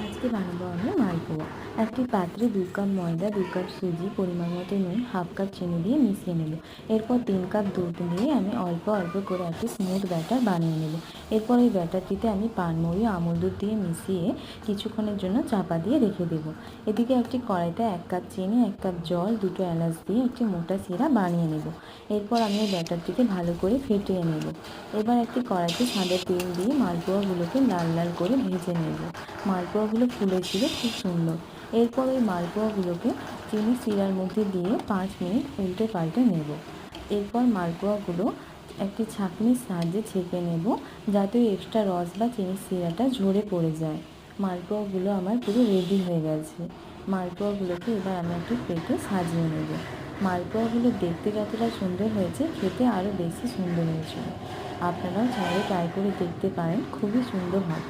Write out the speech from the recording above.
আজকে বানাবো আমি মালপোয়া। একটি পাত্রে 2 কাপ ময়দা, 2 কাপ সুজি, পরিমাণ মতো নুন, হাফ কাপ চিনি দিয়ে মিশিয়ে নেব। এরপর 3 কাপ দুধ দিয়ে আমি অল্প অল্প করে একটি স্মুথ ব্যাটার বানিয়ে নেব। এরপর এই ব্যাটারটিতে আমি পানমুড়ি আমুল দুধ দিয়ে মিশিয়ে কিছুক্ষণের জন্য চাপা দিয়ে রেখে দেব। এদিকে একটি কড়াইতে 1 কাপ চিনি, 1 কাপ জল, 2টো এলাচ দিয়ে একটি মোটা শিরা বানিয়ে নেব। এরপর আমি এই ব্যাটারটিকে ভালো করে ফেটিয়ে নেব। এবার একটি কড়াইতে সাদা তেল দিয়ে মালপোয়াগুলোকে লাল লাল করে ভেজে নেব। মালপোয়াগুলো ফুলেছিল খুব সুন্দর। এরপর ওই মালপোয়াগুলোকে চিনি শিরার মধ্যে দিয়ে 5 মিনিট উল্টে পাল্টে নেব। এরপর মালপোয়াগুলো একটি ছাঁকনির সাহায্যে ছেঁকে নেব, যাতে ওই এক্সট্রা রস বা চিনির শিরাটা ঝরে পড়ে যায়। মালপোয়াগুলো আমার পুরো রেডি হয়ে গেছে। মালপোয়াগুলোকে এবার আমি একটি প্লেটে সাজিয়ে নেব। মালপোয়াগুলো দেখতে যতটা সুন্দর হয়েছে, খেতে আরও বেশি সুন্দর হয়েছিল। আপনারাও চাইলে ট্রাই করে দেখতে পারেন, খুবই সুন্দর হয়।